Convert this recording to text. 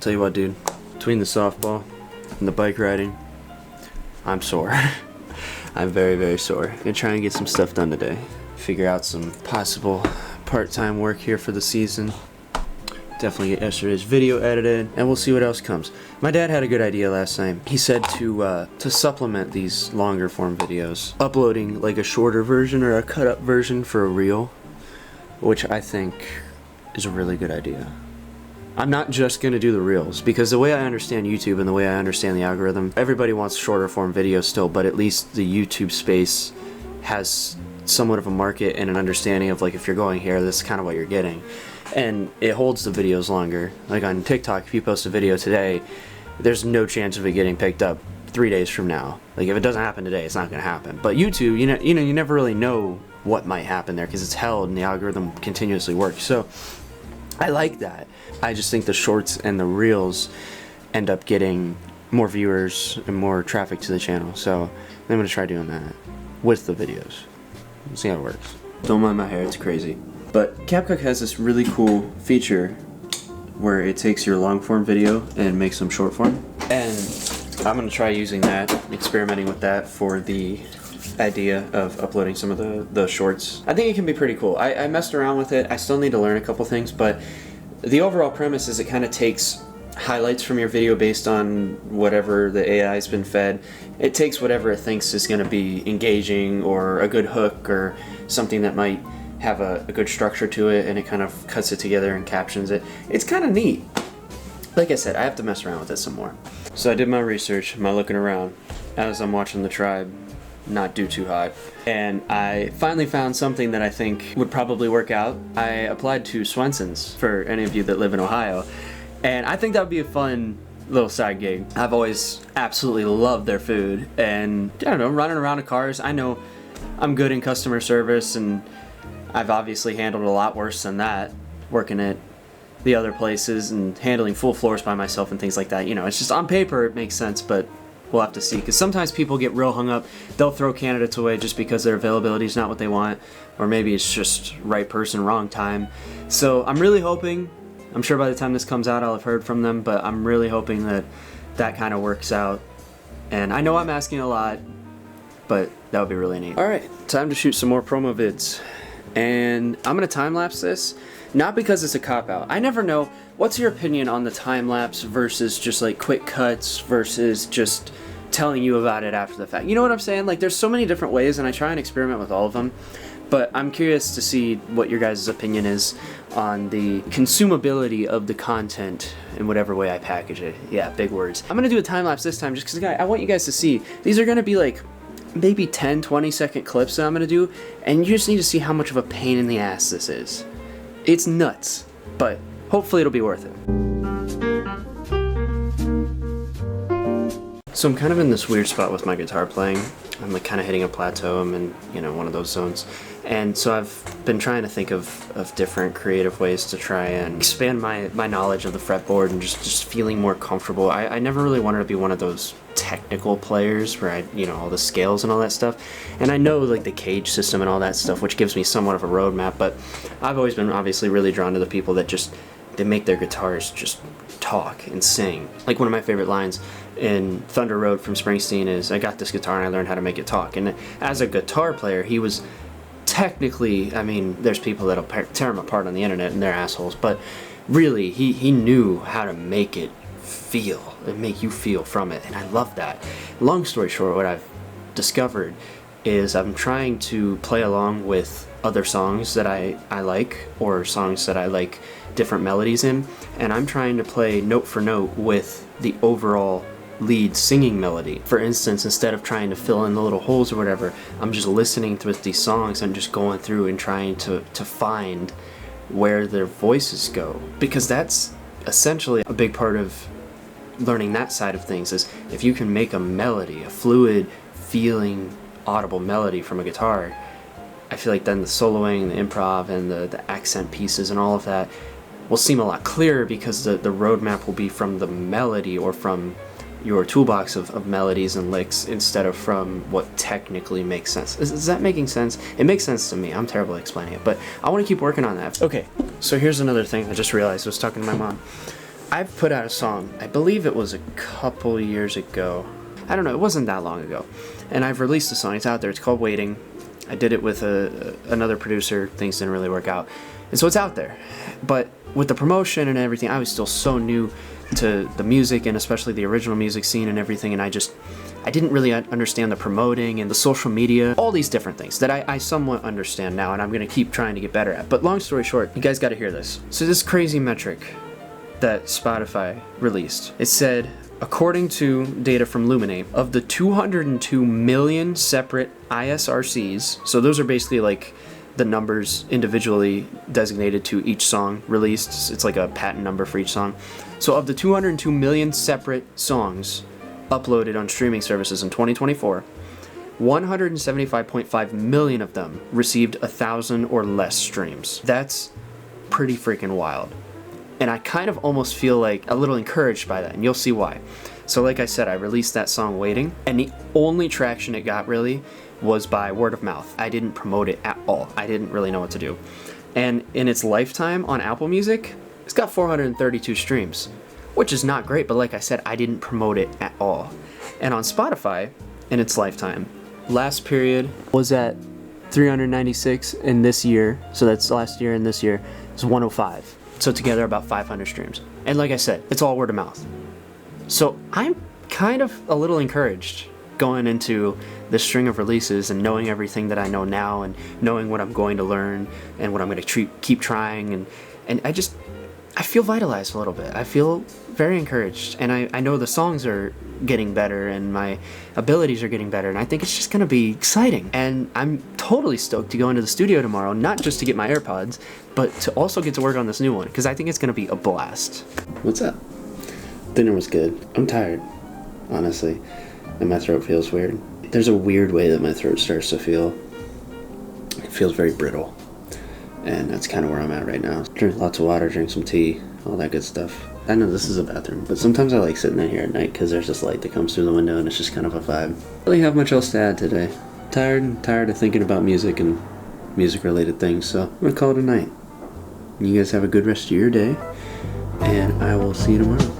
tell you what, dude, between the softball and the bike riding, I'm sore. I'm very, very sore. I'm gonna try and get some stuff done today. Figure out some possible part-time work here for the season. Definitely get yesterday's video edited, and we'll see what else comes. My dad had a good idea last night. He said to supplement these longer form videos, uploading like a shorter version or a cut-up version for a reel, which I think is a really good idea. I'm not just gonna do the reels, because the way I understand YouTube and the way I understand the algorithm, everybody wants shorter form videos still, but at least the YouTube space has somewhat of a market and an understanding of like, if you're going here, this is kind of what you're getting. And it holds the videos longer. Like on TikTok, if you post a video today, there's no chance of it getting picked up 3 days from now. Like if it doesn't happen today, it's not gonna happen. But YouTube, you never really know what might happen there because it's held and the algorithm continuously works. So I like that. I just think the shorts and the reels end up getting more viewers and more traffic to the channel. So I'm gonna try doing that with the videos. See how it works. Don't mind my hair, it's crazy. But CapCut has this really cool feature where it takes your long form video and makes them short form. And I'm gonna try using that, experimenting with that for the idea of uploading some of the shorts. I think it can be pretty cool. I messed around with it. I still need to learn a couple things, but the overall premise is it kind of takes highlights from your video based on whatever the AI has been fed. It takes whatever it thinks is going to be engaging or a good hook or something that might have a good structure to it, and it kind of cuts it together and captions it. It's kind of neat. Like I said, I have to mess around with it some more. So I did my research, my looking around, as I'm watching the tribe not do too hot, and I finally found something that I think would probably work out. I applied to Swenson's, for any of you that live in Ohio, and I think that would be a fun little side gig. I've always absolutely loved their food, and I don't know, running around in cars, I know I'm good in customer service, and I've obviously handled a lot worse than that, working at the other places and handling full floors by myself and things like that. You know, it's just on paper it makes sense, but we'll have to see, because sometimes people get real hung up. They'll throw candidates away just because their availability is not what they want, or maybe it's just right person, wrong time. So I'm really hoping, I'm sure by the time this comes out I'll have heard from them, but I'm really hoping that that kind of works out. And I know I'm asking a lot, but that would be really neat. Alright, time to shoot some more promo vids. And I'm going to time-lapse this, not because it's a cop-out. I never know, what's your opinion on the time-lapse versus just like quick cuts versus just telling you about it after the fact? You know what I'm saying? Like there's so many different ways, and I try and experiment with all of them. But I'm curious to see what your guys' opinion is on the consumability of the content in whatever way I package it. Yeah, big words. I'm going to do a time-lapse this time just because I want you guys to see. These are going to be like maybe 10-20 second clips that I'm going to do, and you just need to see how much of a pain in the ass this is. It's nuts, but hopefully it'll be worth it. So I'm kind of in this weird spot with my guitar playing. I'm like kind of hitting a plateau. I'm in, one of those zones. And so I've been trying to think of different creative ways to try and expand my knowledge of the fretboard and just feeling more comfortable. I never really wanted to be one of those technical players where all the scales and all that stuff. And I know like the cage system and all that stuff, which gives me somewhat of a roadmap, but I've always been obviously really drawn to the people that they make their guitars just talk and sing. Like one of my favorite lines in Thunder Road from Springsteen is, "I got this guitar and I learned how to make it talk." And as a guitar player, he was technically, there's people that'll tear him apart on the internet and they're assholes, but really he knew how to make it feel and make you feel from it, and I love that. Long story short, what I've discovered is I'm trying to play along with other songs that I like, or songs that I like different melodies in, and I'm trying to play note for note with the overall lead singing melody. For instance, instead of trying to fill in the little holes or whatever, I'm just listening through these songs and just going through and trying to find where their voices go, because that's essentially a big part of learning that side of things. Is if you can make a melody, a fluid feeling audible melody from a guitar, I feel like then the soloing, the improv, and the accent pieces and all of that will seem a lot clearer, because the roadmap will be from the melody or from your toolbox of melodies and licks instead of from what technically makes sense. Is that making sense? It makes sense to me. I'm terrible at explaining it, but I want to keep working on that. Okay, so here's another thing I just realized. I was talking to my mom. I've put out a song, I believe it was a couple years ago. I don't know, it wasn't that long ago. And I've released a song, it's out there, it's called Waiting. I did it with another producer, things didn't really work out. And so it's out there. But with the promotion and everything, I was still so new to the music and especially the original music scene and everything, and I didn't really understand the promoting and the social media, all these different things that I somewhat understand now, and I'm gonna keep trying to get better at. But long story short, you guys gotta hear this. So this crazy metric that Spotify released, it said, according to data from Luminate, of the 202 million separate ISRCs, so those are basically like the numbers individually designated to each song released. It's like a patent number for each song. So of the 202 million separate songs uploaded on streaming services in 2024, 175.5 million of them received 1,000 or less streams. That's pretty freaking wild. And I kind of almost feel like a little encouraged by that, and you'll see why. So like I said, I released that song Waiting, and the only traction it got really was by word of mouth. I didn't promote it at all. I didn't really know what to do. And in its lifetime on Apple Music, it's got 432 streams, which is not great, but like I said, I didn't promote it at all. And on Spotify, in its lifetime, last period was at 396, and this year, so that's last year and this year, is 105. So together about 500 streams. And like I said, it's all word of mouth. So I'm kind of a little encouraged going into this string of releases and knowing everything that I know now and knowing what I'm going to learn and what I'm going to keep trying. And I feel vitalized a little bit. I feel very encouraged. And I know the songs are getting better and my abilities are getting better. And I think it's just going to be exciting. And I'm totally stoked to go into the studio tomorrow, not just to get my AirPods, but to also get to work on this new one, because I think it's going to be a blast. What's up? Dinner was good. I'm tired, honestly, and my throat feels weird. There's a weird way that my throat starts to feel. It feels very brittle, and that's kind of where I'm at right now. Drink lots of water, drink some tea, all that good stuff. I know this is a bathroom, but sometimes I like sitting in here at night because there's this light that comes through the window and it's just kind of a vibe. I don't really have much else to add today. Tired of thinking about music and music-related things, so I'm gonna call it a night. You guys have a good rest of your day, and I will see you tomorrow.